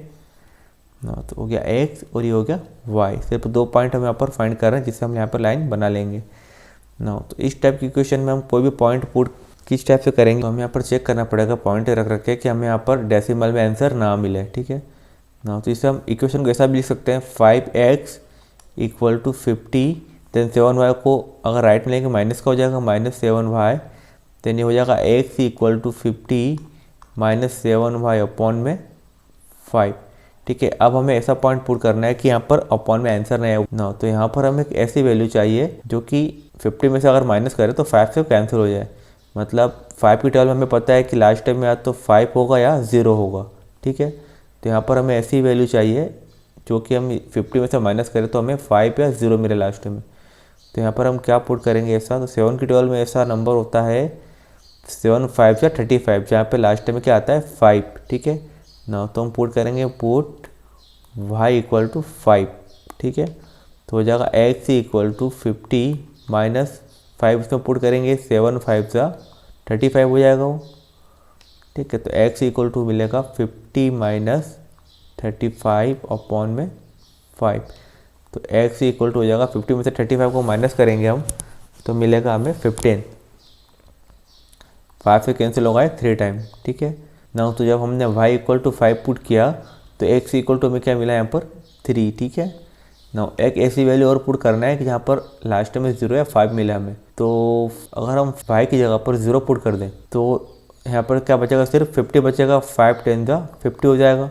नाउ तो हो गया x और ये हो गया y, सिर्फ 2 पॉइंट हम यहाँ पर फाइंड कर रहे हैं जिससे हम यहाँ पर लाइन बना लेंगे। नाउ तो इस टाइप की इक्वेशन में हम कोई भी पॉइंट पुट किस टाइप से करेंगे, तो हमें यहाँ पर चेक करना पड़ेगा पॉइंट रख के कि हमें यहाँ पर डेसिमल में आंसर ना मिले। ठीक है, नाउ तो इससे हम इक्वेशन को ऐसा भी लिख सकते हैं 5x equal to 50, then 7y को अगर राइट में लेंगे माइनस का हो जाएगा -7y, देन ये हो जाएगा x equal to 50 -7y upon में 5। ठीक है, अब हमें ऐसा पॉइंट पुट करना है कि यहाँ पर अपॉन में आंसर नहीं है ना, तो यहाँ पर हमें एक ऐसी वैल्यू चाहिए जो कि 50 में से अगर माइनस करें तो 5 से कैंसिल हो जाए, मतलब 5 की टर्म हमें पता है कि लास्ट टाइम में या तो 5 होगा या 0 होगा। ठीक है, तो यहाँ पर हमें ऐसी वैल्यू चाहिए जो कि हम 50 में से माइनस करें तो हमें 5 या 0 मिले लास्ट में। तो यहाँ पर हम क्या पुट करेंगे ऐसा, तो 7 की 12 में ऐसा नंबर होता है 7 5 या 35, जहाँ पे लास्ट में क्या आता है 5। ठीक है, ना तो हम पुट करेंगे पुट y इक्वल टू 5। ठीक है, तो हो जाएगा x इक्वल टू 50 माइनस 5, इसमें पुट करेंगे 7 5 या 35 हो जाएगा वो। ठीक है, तो x इक्वल टू मिलेगा 50 माइनस 35 अपॉन में 5, तो x इक्वल टू हो जाएगा 50 में से 35 को माइनस करेंगे हम तो मिलेगा हमें 15, 5 से कैंसिल होगा 3 टाइम। ठीक है, ना तो जब हमने y इक्वल टू 5 पुट किया तो x इक्वल टू हमें क्या मिला यहाँ पर 3। ठीक है, ना एक ऐसी वैल्यू और पुट करना है कि जहाँ पर लास्ट में 0 या 5 मिला हमें, तो अगर हम y की जगह पर 0 पुट कर दें तो यहाँ पर क्या बचेगा, सिर्फ 50 बचेगा, 5 10 जा 50 हो जाएगा।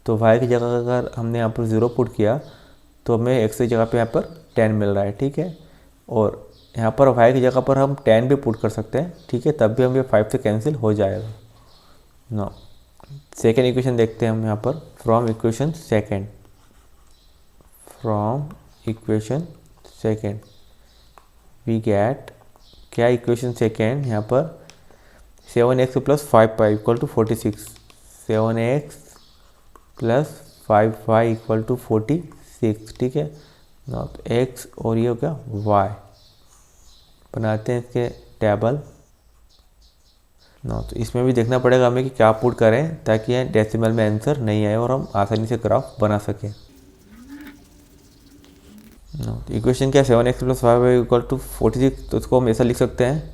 तो y की जगह अगर हमने यहाँ पर 0 पुट किया तो हमें x की जगह पे यहाँ पर 10 मिल रहा है। ठीक है, और यहाँ पर y की जगह पर हम 10 भी पुट कर सकते हैं। ठीक है, तब भी हम ये 5 से कैंसिल हो जाएगा। नो सेकेंड इक्वेशन देखते हैं हम यहाँ पर, from equation second we get क्या इक्वेशन सेकेंड यहाँ पर 7x plus 5y equal to 46, 7x plus 5y equal to 46। ठीक है, ना तो x और ये हो गया y, बनाते हैं इसके टेबल। ना तो इसमें भी देखना पड़ेगा हमें कि क्या पुट करें ताकि ये डेसिमल में आंसर नहीं आए और हम आसानी से ग्राफ बना सकें। तो इक्वेशन क्या 7x plus 5y equal to 46, तो उसको हम ऐसा लिख सकते हैं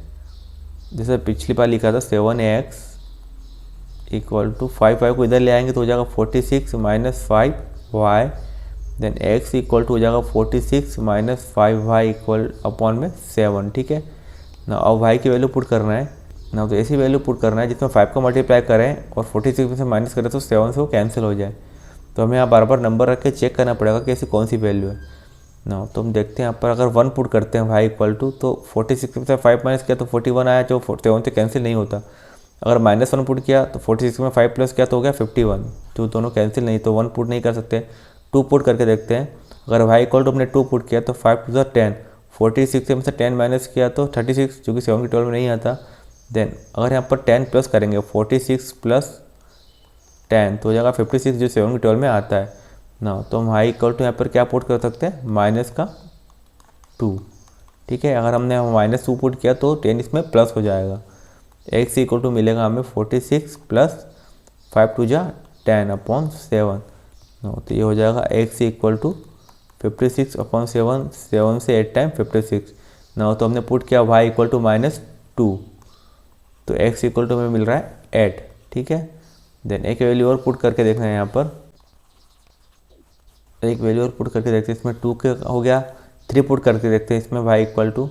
जैसे पिछली बार लिखा था 7x इक्वल टू 5y को इधर ले आएंगे तो हो जाएगा 46 minus 5y, then x equal to हो जाएगा 46 माइनस 5y इक्वल अपॉन में 7। ठीक है, ना अब y की वैल्यू पुट करना है ना, तो ऐसी वैल्यू पुट करना है जिसमें 5 को मल्टीप्लाई करें और 46 में से माइनस करें तो 7 से वो कैंसिल हो जाए। तो हमें यहाँ बार बार नंबर रख के चेक करना पड़ेगा कि ऐसी कौन सी वैल्यू है ना। तो हम देखते हैं यहाँ पर अगर 1 पुट करते हैं y इक्वल टू, तो 46 में से 5 माइनस किया तो 41 आया जो 7 से कैंसिल नहीं होता। अगर -1 पुट किया तो 46 में 5 प्लस किया तो हो गया 51, जो दोनों कैंसिल नहीं, तो 1 पुट नहीं कर सकते। 2 पुट करके देखते हैं, अगर y इक्वल टू हमने 2 पुट किया तो 5 टू 10, 46 में से 10 माइनस किया तो 36, जो कि 7 की 12 में नहीं आता। देन अगर यहाँ पर 10 प्लस करेंगे 46 प्लस 10 तो हो जाएगा 56, जो 7 की 12 में आता है ना। तो हम y इक्वल टू यहाँ पर क्या पुट कर सकते हैं, -2, ठीक है। अगर हमने -2 पुट किया तो 10 इसमें प्लस हो जाएगा। x इक्वल टू मिलेगा हमें 46 प्लस 5 टू 10/7 तो ये हो जाएगा x इक्वल टू 56/7, 7 से 8 टाइम 56 ना। तो हमने पुट किया y इक्वल टू -2, तो x इक्वल टू हमें मिल रहा है 8, ठीक है। देन एक वैल्यू और पुट करके देखना है, यहाँ पर एक वैल्यू और पुट करके देखते हैं, इसमें 2 के हो गया। 3 पुट करके देखते हैं इसमें y इक्वल टू,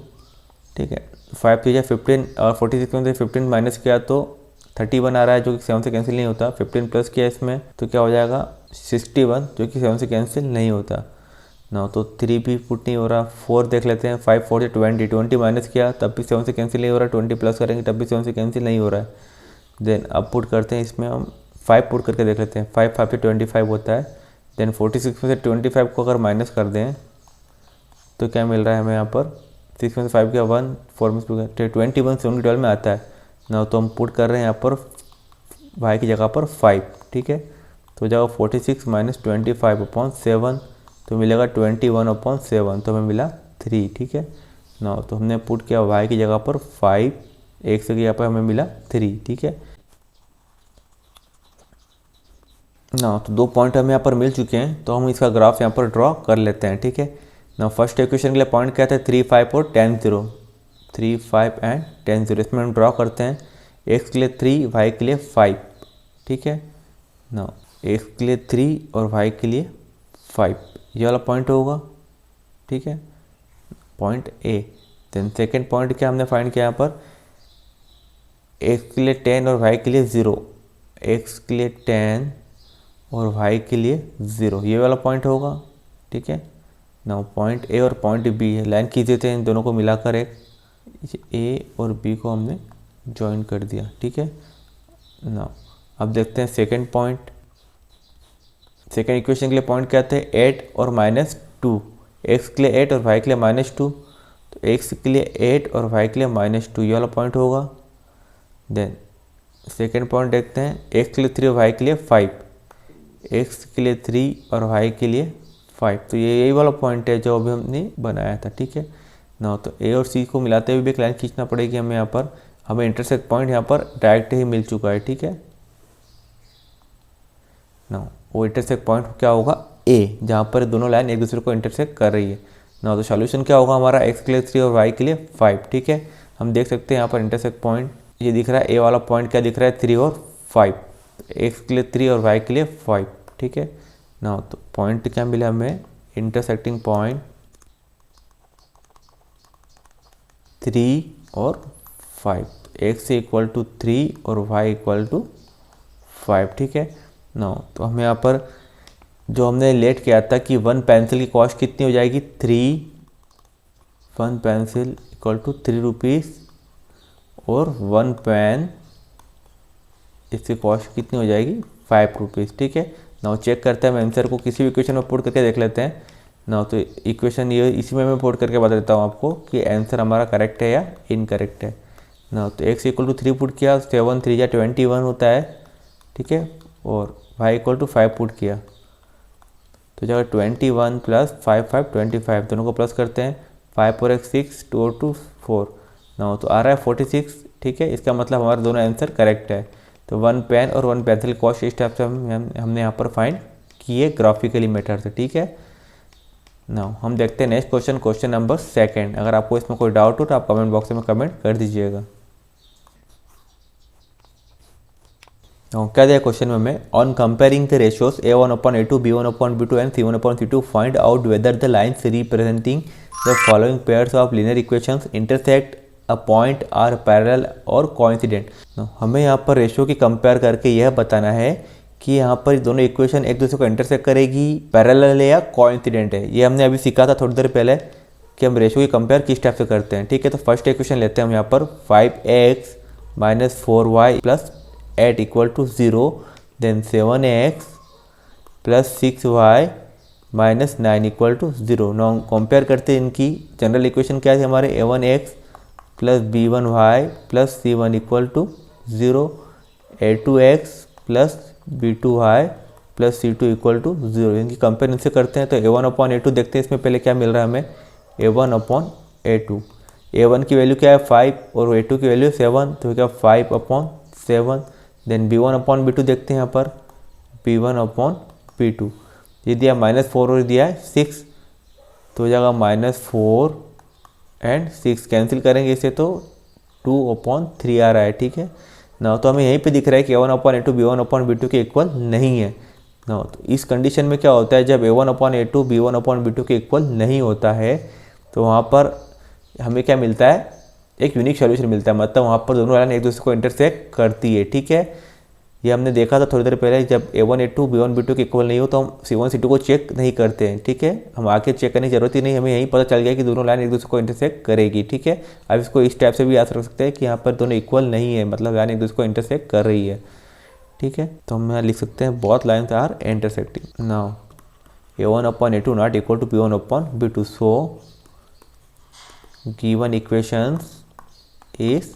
ठीक है। 5 तो 15 और 46 में से 15 माइनस किया तो 31 आ रहा है, जो कि 7 से कैंसिल नहीं होता। 15 प्लस किया इसमें तो क्या हो जाएगा 61, जो कि 7 से कैंसिल नहीं होता ना। तो 3 भी पुट नहीं हो रहा। 4 देख लेते हैं, 5 4 से 20 माइनस किया तब भी 7 से कैंसिल नहीं हो रहा। 20 प्लस करेंगे तब भी 7 से कैंसिल नहीं हो रहा है। देन अब पुट करते हैं, इसमें हम 5 पुट करके देख लेते हैं। 5 5 से 25 होता है। देन 46 में से 25 को अगर माइनस कर दें तो क्या मिल रहा है हमें यहाँ पर, 6 में से 5 गया 1, 4 में से 2 गया 21, 7 की 12 में आता है ना। तो हम पुट कर रहे हैं यहाँ पर y की जगह पर 5, ठीक है। तो हो जाएगा 46 माइनस 25/7 तो मिलेगा 21/7, तो हमें मिला 3, ठीक है ना। तो हमने पुट किया y की जगह पर 5, x की जगह पर हमें मिला 3, ठीक है ना। तो 2 पॉइंट हमें यहाँ पर मिल चुके हैं, तो हम इसका ग्राफ यहाँ पर ड्रॉ कर लेते हैं, ठीक है ना। फर्स्ट इक्वेशन के लिए पॉइंट क्या थे, 3 5 और 10 0, 3 5 एंड 10 0। इसमें हम ड्रॉ करते हैं x के लिए 3, y के लिए 5, ठीक है ना। x के लिए 3 और y के लिए 5, ये वाला पॉइंट होगा, ठीक है, point A। Then second point क्या हमने फाइंड किया यहाँ पर, x के लिए 10 और y के लिए 0, x के लिए 10 और y के लिए 0, ये वाला पॉइंट होगा, ठीक है ना। पॉइंट A और पॉइंट B है, लाइन खींचे थे इन दोनों को मिलाकर एक A और B को हमने ज्वाइन कर दिया, ठीक है ना। अब देखते हैं सेकंड पॉइंट। सेकंड इक्वेशन के लिए पॉइंट क्या थे, 8 और -2, x के लिए 8 और y के लिए -2, तो x के लिए 8 और y के लिए -2, ये वाला पॉइंट होगा। देन सेकंड पॉइंट देखते हैं, x के लिए 3 और y के लिए 5, x के लिए 3 और y के लिए 5, तो ये यही वाला पॉइंट है जो अभी हमने बनाया था, ठीक है ना। तो a और c को मिलाते हुए भी एक लाइन खींचना पड़ेगी हमें, यहाँ पर हमें इंटरसेक्ट पॉइंट यहाँ पर डायरेक्ट ही मिल चुका है, ठीक है ना। वो इंटरसेक्ट पॉइंट क्या होगा a, जहाँ पर दोनों लाइन एक दूसरे को इंटरसेक्ट कर रही है ना। तो सॉल्यूशन क्या होगा हमारा, x के लिए 3 और y के लिए 5, ठीक है। हम देख सकते हैं यहाँ पर इंटरसेक्ट पॉइंट ये दिख रहा है, a वाला पॉइंट क्या दिख रहा है 3 और 5, x के लिए 3 और y के लिए 5, ठीक है ना। तो पॉइंट क्या मिला हमें, इंटरसेक्टिंग पॉइंट 3 और 5, x इक्वल टू 3 और y इक्वल टू 5, ठीक है ना। तो हमें यहाँ पर जो हमने लेट किया था कि 1 पेंसिल की कॉस्ट कितनी हो जाएगी 1 पेंसिल इक्वल टू 3 रुपीज़ और 1 पेन इसकी कॉस्ट कितनी हो जाएगी 5 रुपीज़, ठीक है ना। चेक करते हैं हम आंसर को, किसी भी इक्वेशन में पुट करके देख लेते हैं ना। तो इक्वेशन ये इसी में मैं पुट करके बता देता हूँ आपको कि आंसर हमारा करेक्ट है या इनकरेक्ट है ना। तो x इक्वल टू 3 पुट किया, 7 3 या 21 होता है, ठीक है, और y इक्वल टू 5 पुट किया तो जगह 21 प्लस 5 5 25, दोनों को प्लस करते हैं, 5 और 6 2 और 2 4 ना। तो आ रहा है 46, ठीक है। इसका मतलब हमारे दोनों आंसर करेक्ट है। तो 1 पेन और 1 पेंसिल कॉस्ट इस टाइप से हमने यहाँ पर फाइंड किए ग्राफिकली मेथड से, ठीक है ना। हम देखते हैं नेक्स्ट क्वेश्चन, क्वेश्चन नंबर 2। अगर आपको इसमें कोई डाउट हो तो आप कमेंट बॉक्स में कमेंट कर दीजिएगा। क्या दिया क्वेश्चन में हमें, on comparing the ratios a1/a2 b1/b2 and c1/c2 find out whether the lines representing the following pairs of linear equations intersect a point are parallel or coincident. हमें यहाँ पर रेशियो की कंपेयर करके यह बताना है कि यहाँ पर दोनों इक्वेशन एक दूसरे को इंटरसेक्ट करेगी, पैरेलल है या कोइंसिडेंट है। ये हमने अभी सीखा था थोड़ी देर पहले कि हम रेशियो की कंपेयर किस टाइप से करते हैं। ठीक है, तो फर्स्ट इक्वेशन लेते हैं हम यहाँ पर 5x minus 4y plus 8 equal to 0, then 7x plus 6y minus 9 equal to 0। ना कंपेयर करते हैं इनकी जनरल इक्वेशन क्या है हमारे a1x plus b1y plus c1 equal to 0, a2x plus b2y plus c2 equal to 0। इनकी कंपेयर इनसे करते हैं तो a1 अपॉन a2 देखते हैं। इसमें पहले क्या मिल रहा है हमें, a1 अपॉन a2। a1 की वैल्यू क्या है 5 और a2 की वैल्यू 7, तो क्या 5 upon 7। Then b1 upon b2 देखते हैं यहाँ पर, b1 अपॉन b2 ये दिया -4 और दिया है 6, तो हो जाएगा -4 एंड 6 कैंसिल करेंगे इसे तो 2/3 आ रहा है। ठीक है ना, तो हमें यहीं पे दिख रहा है कि a1 upon a2 b1 upon b2 के इक्वल नहीं है ना। तो इस कंडीशन में क्या होता है, जब a1 upon a2 b1 upon b2 के इक्वल नहीं होता है तो वहाँ पर हमें क्या मिलता है, एक यूनिक सॉल्यूशन मिलता है, मतलब वहाँ पर दोनों लाइन एक दूसरे को इंटरसेक्ट करती है। ठीक है, ये हमने देखा था थोड़ी देर पहले, जब a1 a2 b1 b2 के इक्वल नहीं हो तो हम c1 c2 को चेक नहीं करते हैं। ठीक है, हम आगे चेक करने की जरूरत ही नहीं, हमें यही पता चल गया कि दोनों लाइन एक दूसरे को इंटरसेक्ट करेगी। ठीक है, अब इसको इस टाइप से भी याद रख सकते हैं कि यहाँ पर दोनों इक्वल नहीं है, मतलब लाइन एक दूसरे को इंटरसेक्ट कर रही है। ठीक है, तो हम यहाँ लिख सकते हैं both lines are intersecting. Now a1 upon a2 not equal to b1 upon b2, so given equations is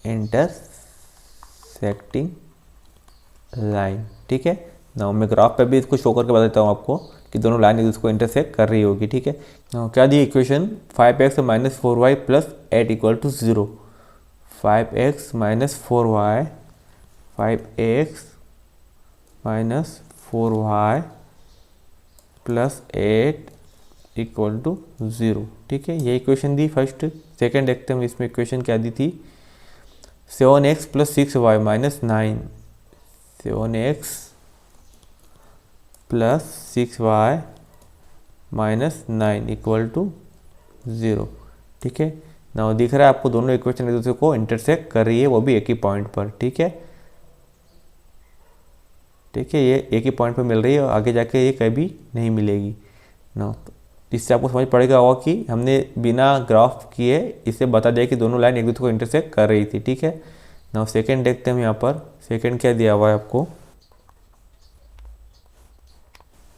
intersecting line. ठीक है ना, मैं ग्राफ पे भी इसको शो करके बता देता हूँ आपको कि दोनों लाइन एक दूसरे को इंटरसेक्ट कर रही होगी। ठीक है ना, क्या दी equation 5x minus 4y plus 8 equal to 0। 5x minus 4y, 5x minus 4y plus 8 equal to 0। ठीक है, ये इक्वेशन दी फर्स्ट। सेकेंड देखते हैं हम इसमें इक्वेशन क्या दी थी, 7x plus 6y minus 9, 7x plus 6y minus 9 equal to 0। ठीक है ना, दिख रहा है आपको दोनों इक्वेशन एक दूसरे को इंटरसेक्ट कर रही है, वो भी एक ही पॉइंट पर। ठीक है, ठीक है, ये एक ही पॉइंट पर मिल रही है और आगे जाके ये कभी नहीं मिलेगी ना। इससे आपको समझ पड़ेगा होगा कि हमने बिना ग्राफ किए इसे बता दिया कि दोनों लाइन एक दूसरे को इंटरसेक्ट कर रही थी। ठीक है ना, सेकंड देखते हैं हम यहाँ पर, सेकंड क्या दिया हुआ है आपको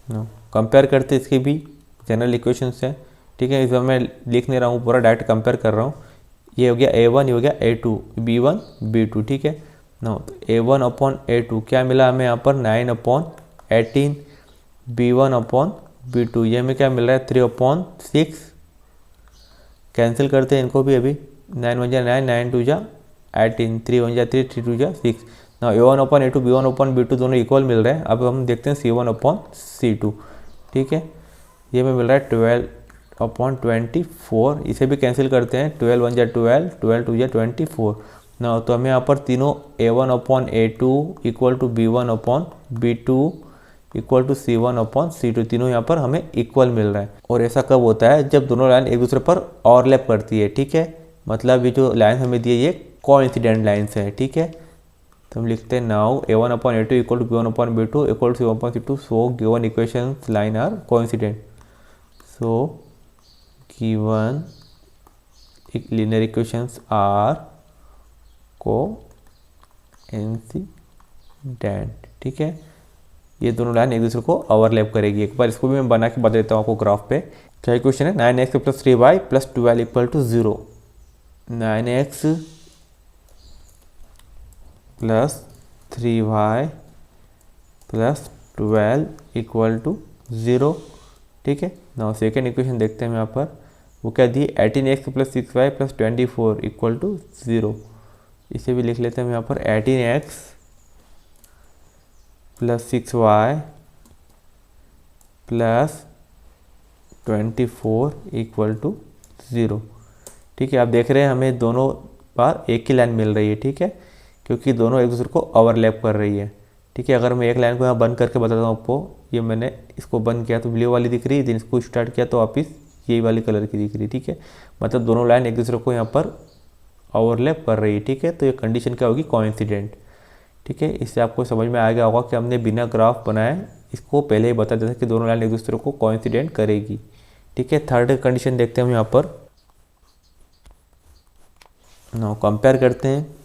ना, कंपेयर करते इसकी भी जनरल इक्वेशन से। ठीक है, इसमें मैं लिख नहीं रहा हूँ पूरा, डायरेक्ट कंपेयर कर रहा हूँ। ये हो गया a1, ये हो गया a2, b1 b2। ठीक है ना, तो a1 अपॉन a2 क्या मिला हमें यहाँ पर 9/18, b1 अपॉन b2 ये हमें क्या मिल रहा है 3/6। कैंसिल करते हैं इनको भी अभी, 9 1 9, 9 2 18, 3 1 3, 3 2 6 ना। a1 upon a2 b1 upon b2 दोनों इक्वल मिल रहे हैं। अब हम देखते हैं c1 अपॉन c2। ठीक है, ये हमें मिल रहा है 12/24, इसे भी कैंसिल करते हैं, 12 1 12, 12 2 24 ना। तो हमें यहाँ पर तीनों a1 upon a2 equal to b1 upon b2 equal to c1 upon c2 तीनों यहाँ पर हमें इक्वल मिल रहा है। और ऐसा कब होता है, जब दोनों लाइन एक दूसरे पर ओवरलैप करती है। ठीक है, मतलब ये जो लाइन हमें दी है ये कोइंसिडेंट लाइन्स है। ठीक है, तो हम लिखते हैं now a1 upon a2 equal to b1 upon b2 equal to c1 upon c2, so given equations line are coincident. So given linear equations are coincident. ठीक है, ये दोनों लाइन एक दूसरे को ओवरलैप करेगी। एक बार इसको भी मैं बना के बता देता हूँ आपको ग्राफ पे। क्या क्वेश्चन है, 9x plus 3y plus 12 equal to 0। 9x plus 3y plus 12 equal to 0। ठीक है ना, सेकेंड इक्वेशन देखते हैं हम यहाँ पर, वो क्या दी 18x plus 6y plus 24 equal to 0। इसे भी लिख लेते हैं हम यहाँ पर, 18x plus 6y plus 24 equal to 0। ठीक है, आप देख रहे हैं हमें दोनों बार एक ही लाइन मिल रही है। ठीक है, क्योंकि दोनों एक दूसरे को ओवरलैप कर रही है। ठीक है, अगर मैं एक लाइन को यहाँ बंद करके बताता हूँ आपको, ये मैंने इसको बंद किया तो ब्लू वाली दिख रही है, दिन इसको स्टार्ट किया तो वापिस यही वाली कलर की दिख रही है, ठीक है। मतलब दोनों लाइन एक दूसरे को यहाँ पर ओवरलैप कर रही है, ठीक है। तो ये कंडीशन क्या होगी, कोइंसिडेंट, ठीक है। इससे आपको समझ में आ गया होगा कि हमने बिना ग्राफ बनाए इसको पहले ही बता दिया था कि दोनों लाइन एक दूसरे को कोइंसिडेंट करेगी, ठीक है। थर्ड कंडीशन देखते हैं हम यहाँ पर। नो कंपेयर करते हैं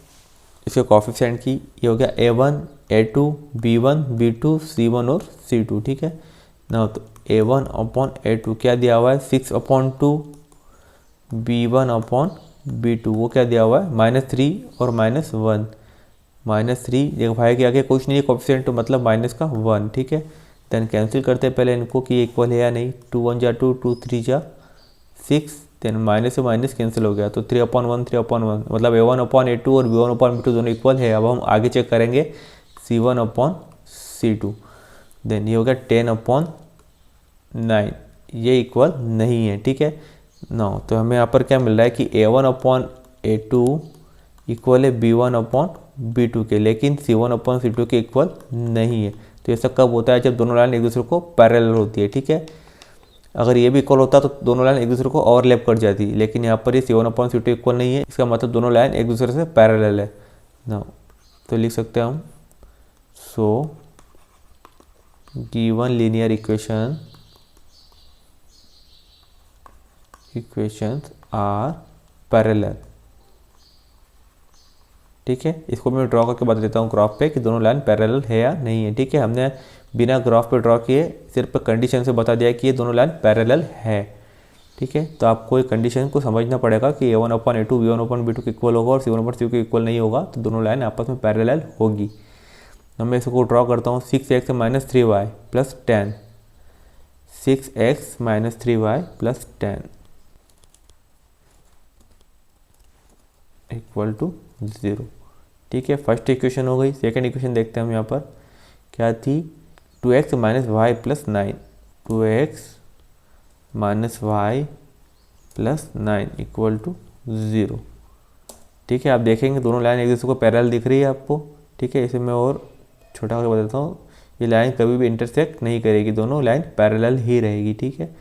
इसके कोफिशिएंट की। ये हो गया A1, A2, B1, B2, C1 और C2, ठीक है ना। तो A1 अपॉन A2 क्या दिया हुआ है, 6/2, B1 अपॉन B2 वो क्या दिया हुआ है, -3 और -1। -3 देखो भाई के आगे कुछ नहीं है कोफिशिएंट, तो मतलब माइनस का 1, ठीक है। देन कैंसिल करते हैं पहले इनको कि इक्वल है या नहीं। 2 1 जा 2, 2 3 जा 6, देन माइनस से माइनस कैंसिल हो गया, तो 3/1 3/1, मतलब A1 अपॉन A2 और B1 अपॉन B2 दोनों इक्वल है। अब हम आगे चेक करेंगे C1 अपॉन C2, देन ये हो गया 10/9, ये इक्वल नहीं है, ठीक है ना। तो हमें यहाँ पर क्या मिल रहा है कि A1 अपॉन A2 इक्वल है B1 अपॉन B2 के, लेकिन C1 अपॉन C2 के इक्वल नहीं है। तो ये सब कब होता है, जब दोनों लाइन एक दूसरे को पैरेलल होती है, ठीक है। अगर ये भी इक्वल होता तो दोनों लाइन एक दूसरे को ओवरलैप कर जाती, लेकिन यहाँ पर ये C1 अपॉन C2 इक्वल नहीं है, इसका मतलब दोनों लाइन एक दूसरे से पैरेलल है ना। तो लिख सकते हैं हम, so given linear equations are parallel, ठीक है। इसको मैं ड्रॉ करके बता देता हूँ ग्राफ पे कि दोनों लाइन पैरेलल है या नहीं है, ठीक है। हमने बिना ग्राफ पे ड्रॉ किए सिर्फ कंडीशन से बता दिया कि ये दोनों लाइन पैरेलल है, ठीक है। तो आपको ये कंडीशन को समझना पड़ेगा कि A1 upon A2 B1 upon B2 के इक्वल होगा और C1 अपॉन C2 के इक्वल नहीं होगा, तो दोनों लाइन आपस में पैरेलल होगी। मैं इसको ड्रॉ करता हूँ, 6x - 3y + 10, 6x - 3y + 10 = 0, ठीक है। फर्स्ट इक्वेशन हो गई। सेकंड इक्वेशन देखते हैं हम यहाँ पर क्या थी, 2x - y + 9, 2x - y + 9 = 0, ठीक है। आप देखेंगे दोनों लाइन एक दूसरे को पैरेलल दिख रही है आपको, ठीक है। इसे मैं और छोटा करके बताता हूँ, ये लाइन कभी भी इंटरसेक्ट नहीं करेगी, दोनों लाइन पैरेलल ही रहेगी, ठीक है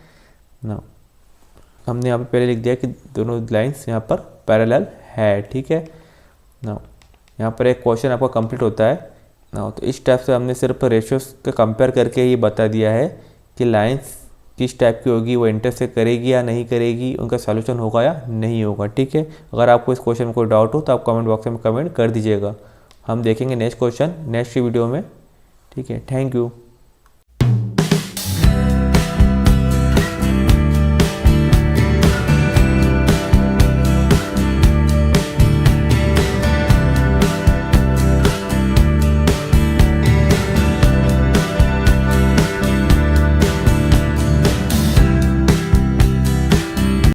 ना। हमने यहाँ पर पहले लिख दिया कि दोनों लाइन्स यहाँ पर पैरेलल है, ठीक है ना। यहाँ पर एक क्वेश्चन आपका कंप्लीट होता है ना। तो इस टाइप से हमने सिर्फ रेशियोज का कंपेयर करके ये बता दिया है कि लाइंस किस टाइप की होगी, वो इंटरसेक्ट करेगी या नहीं करेगी, उनका सॉल्यूशन होगा या नहीं होगा, ठीक है। अगर आपको इस क्वेश्चन में कोई डाउट हो तो आप कमेंट बॉक्स में कमेंट कर दीजिएगा। हम देखेंगे नेक्स्ट क्वेश्चन नेक्स्ट वीडियो में, ठीक है। Thank you.